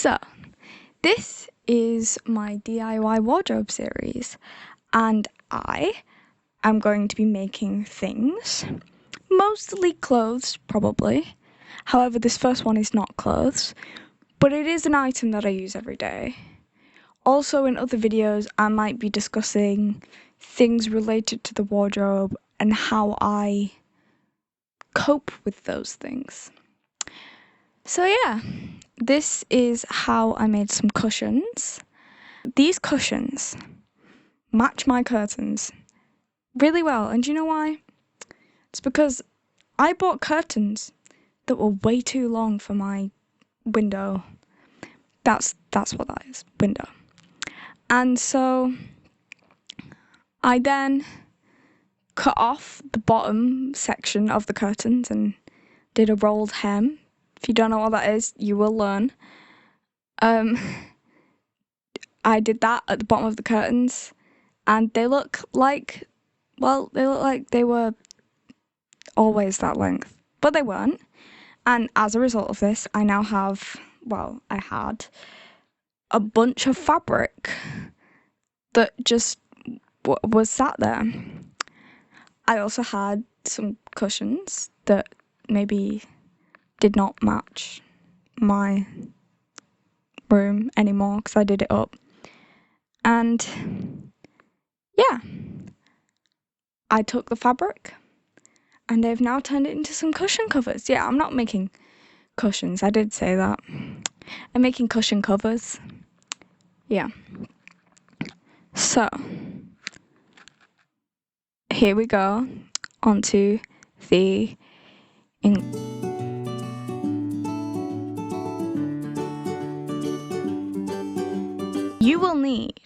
So, this is my DIY wardrobe series, and I am going to be making things, mostly clothes, probably. However, this first one is not clothes, but it is an item that I use every day. Also, in other videos, I might be discussing things related to the wardrobe and how I cope with those things. So yeah, this is how I made some cushions. These cushions match my curtains really well, and do you know why? It's because I bought curtains that were way too long for my window. That's what that is, window. And so I then cut off the bottom section of the curtains and did a rolled hem. If you don't know what that is, you will learn. I did that at the bottom of the curtains, and they look like they were always that length, but they weren't. And as a result of this, I now have, I had a bunch of fabric that just was sat there. I also had some cushions that maybe did not match my room anymore because I did it up. And yeah, I took the fabric and they've now turned it into some cushion covers. Yeah, I'm not making cushions, I did say that. I'm making cushion covers. Yeah. So, here we go onto the You will need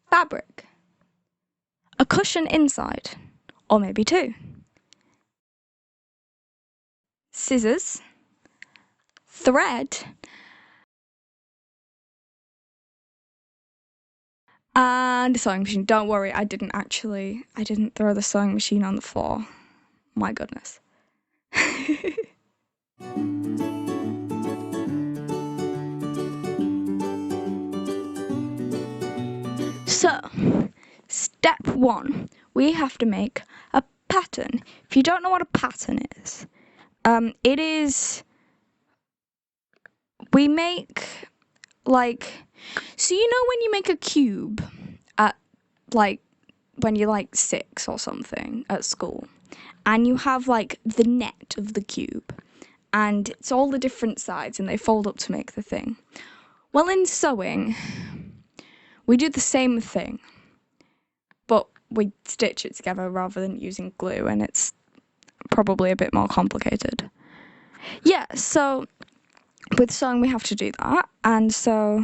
fabric, a cushion inside, or maybe two, scissors, thread, and a sewing machine. Don't worry, I didn't throw the sewing machine on the floor. My goodness. So, step 1, we have to make a pattern. If you don't know what a pattern is, it is, we make, so you know when you make a cube at, when you're 6 or something at school, and you have the net of the cube, and it's all the different sides, and they fold up to make the thing. Well, in sewing, we do the same thing, but we stitch it together rather than using glue, and it's probably a bit more complicated. Yeah, so with sewing we have to do that, and so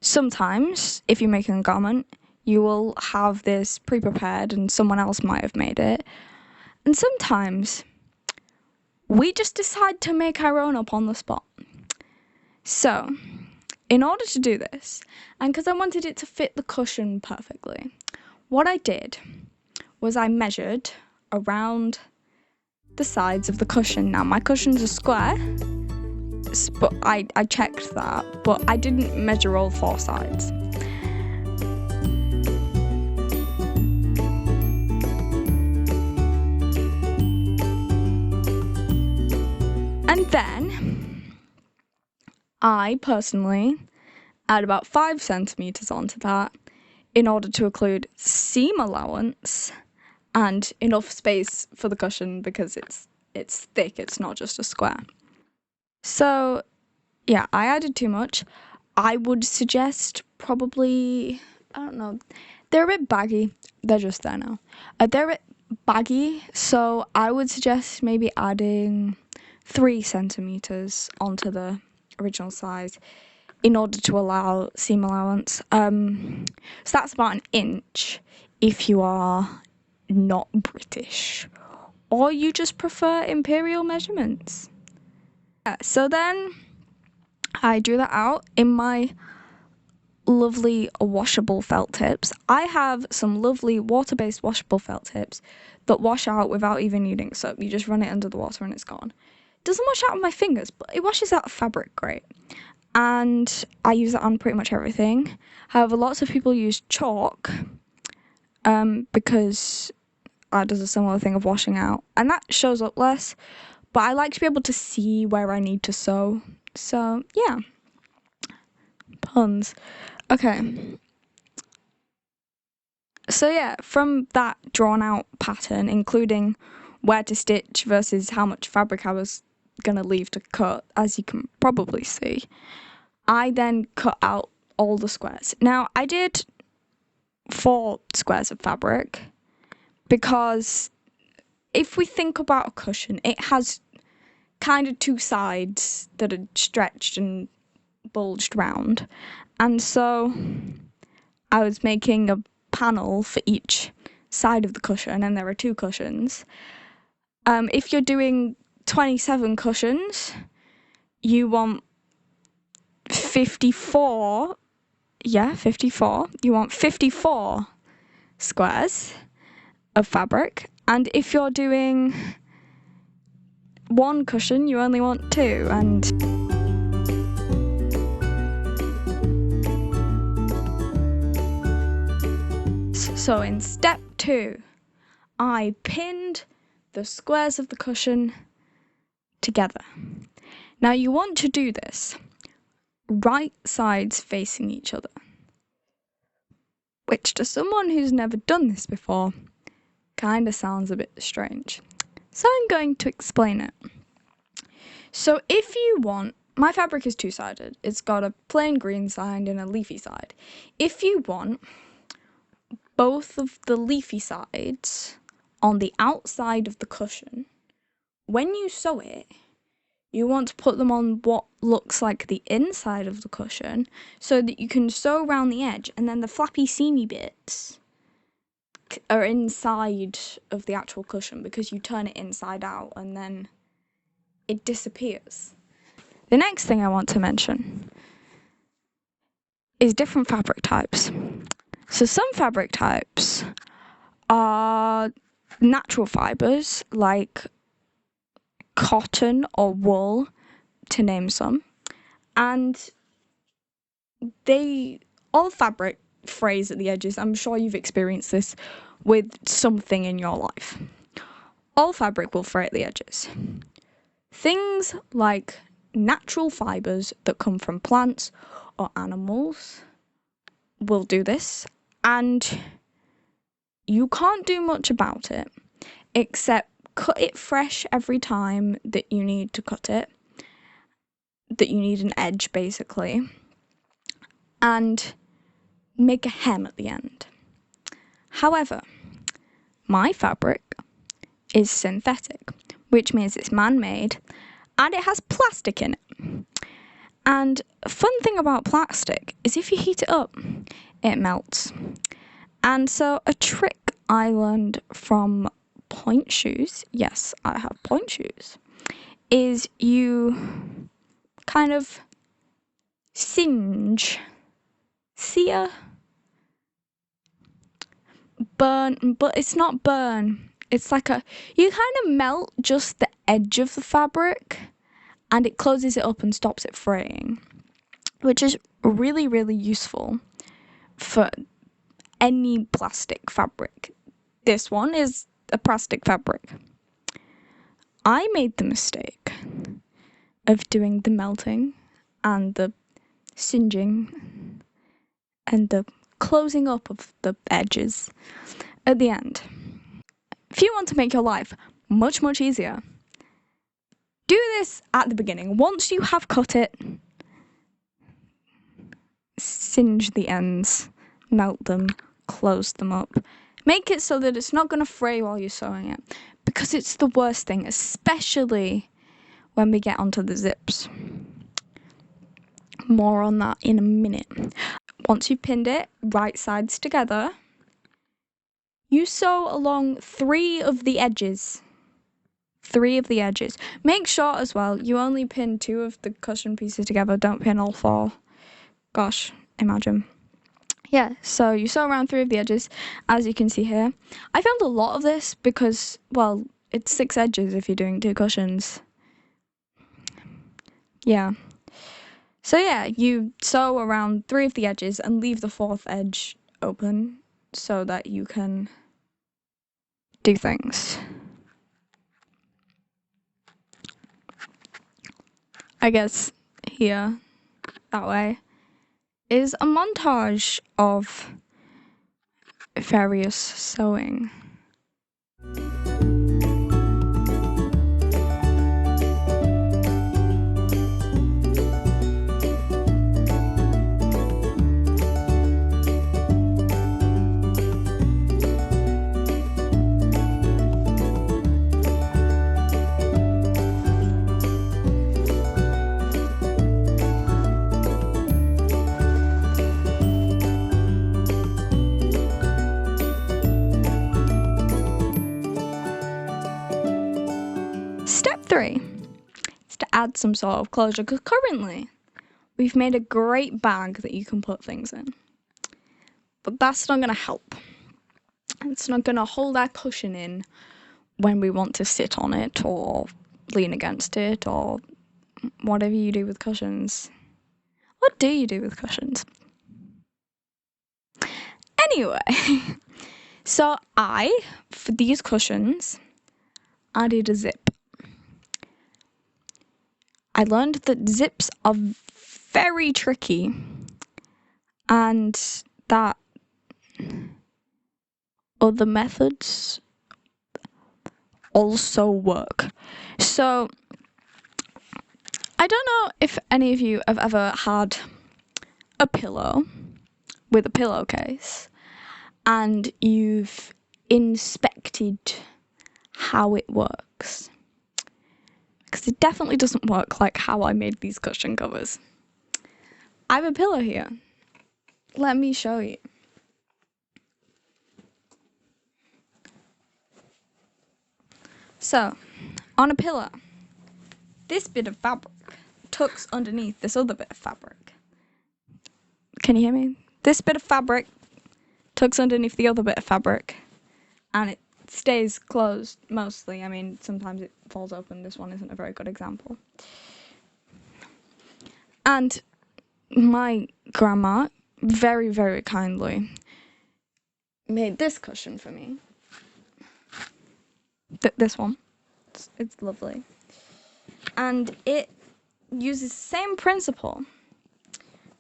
sometimes if you're making a garment, you will have this pre-prepared and someone else might have made it, and sometimes we just decide to make our own up on the spot. So, in order to do this, and because I wanted it to fit the cushion perfectly, what I did was I measured around the sides of the cushion. Now, my cushions are square, but I checked that, but I didn't measure all 4 sides. And then I personally add about 5 centimeters onto that in order to include seam allowance and enough space for the cushion because it's thick, it's not just a square. So yeah, I added too much. I would suggest probably, I don't know, they're a bit baggy. They're just there now. They're a bit baggy, so I would suggest maybe adding 3 centimeters onto the original size in order to allow seam allowance. So that's about 1 inch if you are not British or you just prefer imperial measurements. Yeah, so then I drew that out in my lovely washable felt tips. I have some lovely water-based washable felt tips that wash out without even needing soap. You just run it under the water and it's gone. It doesn't wash out of my fingers, but it washes out of fabric great. and I use it on pretty much everything. However, lots of people use chalk because that does a similar thing of washing out, and that shows up less, but I like to be able to see where I need to sew. So yeah, puns. Okay. So yeah, from that drawn out pattern, including where to stitch versus how much fabric I was going to leave to cut, as you can probably see, I then cut out all the squares. Now, I did 4 squares of fabric because if we think about a cushion, it has kind of 2 sides that are stretched and bulged round. And so I was making a panel for each side of the cushion, and there are 2 cushions. If you're doing 27 cushions, you want 54. Yeah, 54. You want 54 squares of fabric. And if you're doing 1 cushion, you only want 2. And so in step 2, I pinned the squares of the cushion together. Now you want to do this right sides facing each other, which to someone who's never done this before kind of sounds a bit strange. So I'm going to explain it. So if you want, my fabric is 2-sided. It's got a plain green side and a leafy side. If you want both of the leafy sides on the outside of the cushion, when you sew it, you want to put them on what looks like the inside of the cushion so that you can sew around the edge, and then the flappy seamy bits are inside of the actual cushion because you turn it inside out and then it disappears. The next thing I want to mention is different fabric types. So some fabric types are natural fibers like cotton or wool, to name some, and all fabric frays at the edges. I'm sure you've experienced this with something in your life. All fabric will fray at the edges. Things like natural fibers that come from plants or animals will do this, and you can't do much about it except cut it fresh every time that you need to cut it, that you need an edge basically, and make a hem at the end. However, my fabric is synthetic, which means it's man-made and it has plastic in it. And a fun thing about plastic is if you heat it up, it melts. And so a trick I learned from point shoes, yes, I have point shoes, is you kind of sear, burn, but it's not burn. It's like you kind of melt just the edge of the fabric and it closes it up and stops it fraying, which is really, really useful for any plastic fabric. This one is a plastic fabric. I made the mistake of doing the melting and the singeing and the closing up of the edges at the end. If you want to make your life much, much easier, do this at the beginning. Once you have cut it, singe the ends, melt them, close them up. Make it so that it's not going to fray while you're sewing it, because it's the worst thing, especially when we get onto the zips. More on that in a minute. Once you've pinned it, right sides together, you sew along 3 of the edges. 3 of the edges. Make sure as well you only pin 2 of the cushion pieces together, don't pin all 4. Gosh, imagine. Yeah, so you sew around 3 of the edges, as you can see here. I found a lot of this because, well, it's 6 edges if you're doing 2 cushions. Yeah. So yeah, you sew around 3 of the edges and leave the 4th edge open so that you can do things. I guess here, that way, is a montage of various sewing. Step 3 is to add some sort of closure, because currently we've made a great bag that you can put things in. But that's not going to help. It's not going to hold our cushion in when we want to sit on it or lean against it or whatever you do with cushions. What do you do with cushions? Anyway, so for these cushions, added a zip. I learned that zips are very tricky and that other methods also work. So, I don't know if any of you have ever had a pillow with a pillowcase and you've inspected how it works. Because it definitely doesn't work like how I made these cushion covers. I have a pillow here. Let me show you. So, on a pillow, this bit of fabric tucks underneath this other bit of fabric. Can you hear me? This bit of fabric tucks underneath the other bit of fabric, and it stays closed mostly. I mean, sometimes it falls open. This one isn't a very good example. And my grandma very, very kindly made this cushion for me. This one. It's lovely. And it uses the same principle.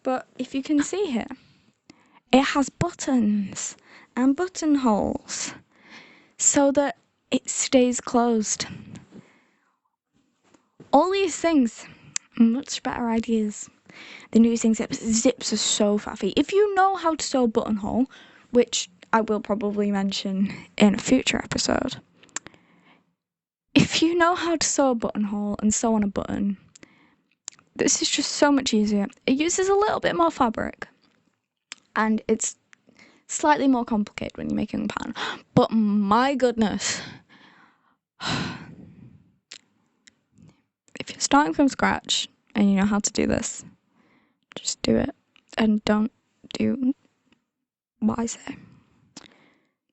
But if you can see here, it has buttons and buttonholes so that it stays closed. All these things are much better ideas than using zips. Zips are so faffy. If you know how to sew a buttonhole, which I will probably mention in a future episode, if you know how to sew a buttonhole and sew on a button, this is just so much easier. It uses a little bit more fabric, and it's slightly more complicated when you're making a pattern. But my goodness, if you're starting from scratch and you know how to do this, just do it and don't do what I say.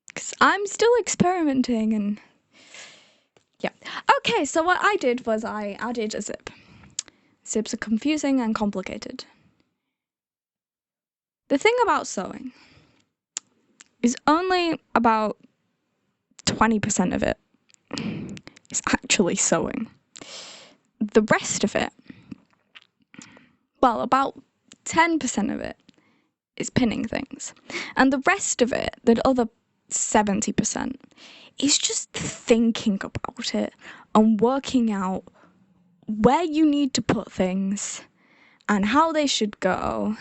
Because I'm still experimenting and yeah. Okay, so what I did was I added a zip. Zips are confusing and complicated. The thing about sewing is only about 20% of it is actually sewing. The rest of it, well, about 10% of it is pinning things. And the rest of it, the other 70%, is just thinking about it and working out where you need to put things and how they should go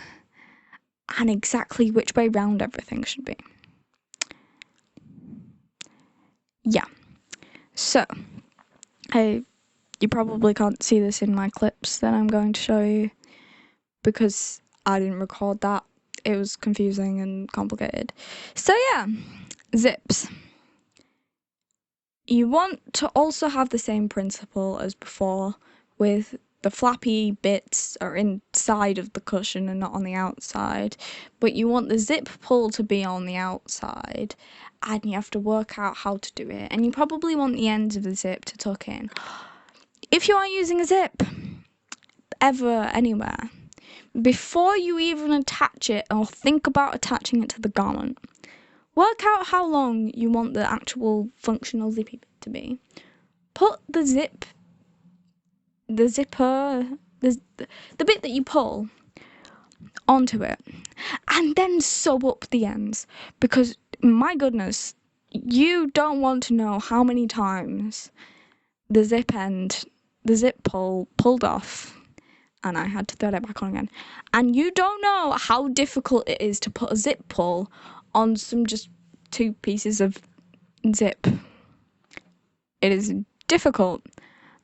and exactly which way round everything should be. Yeah. So, you probably can't see this in my clips that I'm going to show you because I didn't record that. It was confusing and complicated. So yeah, zips. You want to also have the same principle as before, with the flappy bits are inside of the cushion and not on the outside, but you want the zip pull to be on the outside, and you have to work out how to do it, and you probably want the ends of the zip to tuck in. If you are using a zip ever anywhere, before you even attach it or think about attaching it to the garment, work out how long you want the actual functional zippy bit to be. Put the zipper, the bit that you pull onto it, and then sew up the ends, because my goodness, you don't want to know how many times the zip pull pulled off and I had to thread it back on again. And you don't know how difficult it is to put a zip pull on some just 2 pieces of zip. It is difficult,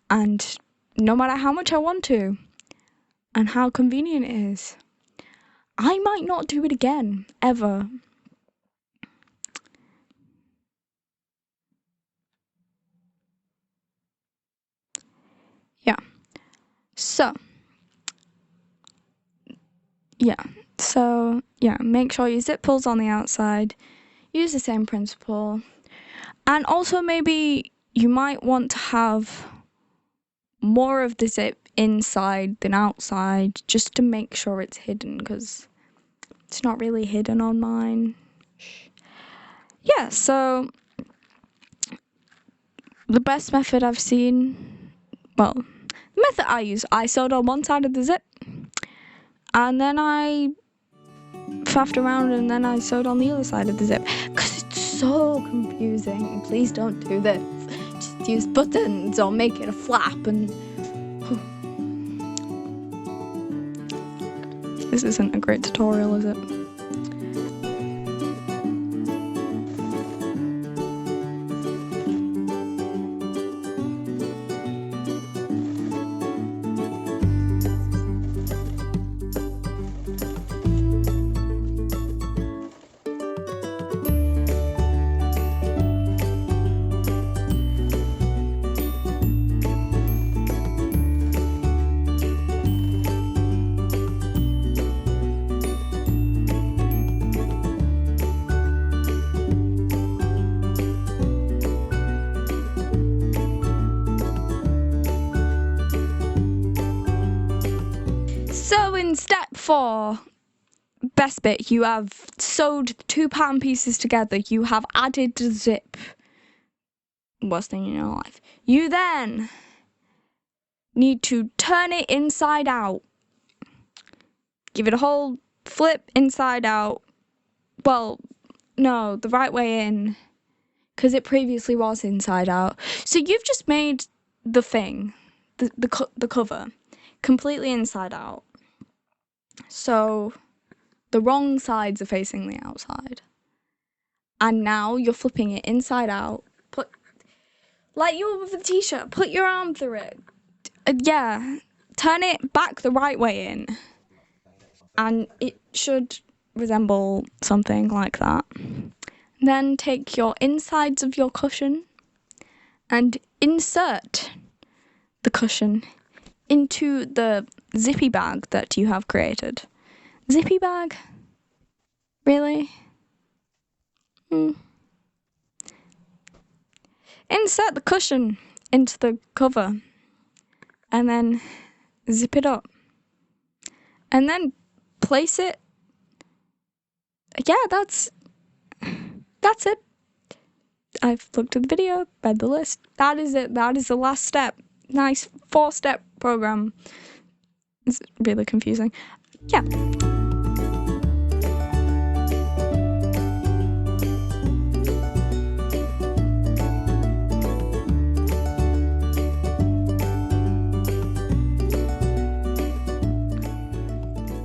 and no matter how much I want to and how convenient it is, I might not do it again, ever. Make sure your zip pulls on the outside. Use the same principle. And also maybe you might want to have more of the zip inside than outside, just to make sure it's hidden, because it's not really hidden on mine. Yeah, so the best method I've seen, well, the method I use, I sewed on one side of the zip, and then I faffed around, and then I sewed on the other side of the zip, because it's so confusing. Please don't do this. Just use buttons or make it a flap, and this isn't a great tutorial, is it? So in step 4, best bit, you have sewed the 2 pattern pieces together. You have added the zip. Worst thing in your life. You then need to turn it inside out. Give it a whole flip inside out. Well, no, the right way in, because it previously was inside out. So you've just made the thing, the cover, completely inside out. So the wrong sides are facing the outside. And now you're flipping it inside out. Like you were with the t-shirt, put your arm through it. Turn it back the right way in. And it should resemble something like that. Then take your insides of your cushion and insert the cushion into the zippy bag that you have created. Zippy bag? Really? Insert the cushion into the cover and then zip it up. And then place it. Yeah, that's it. I've looked at the video, read the list. That is it. That is the last step. Nice 4-step program. It's really confusing. Yeah.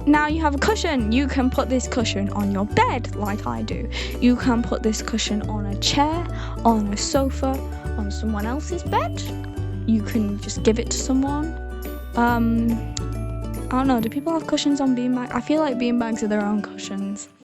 Now you have a cushion. You can put this cushion on your bed like I do. You can put this cushion on a chair, on a sofa, on someone else's bed. You can just give it to someone. I don't know, do people have cushions on beanbags? I feel like beanbags are their own cushions.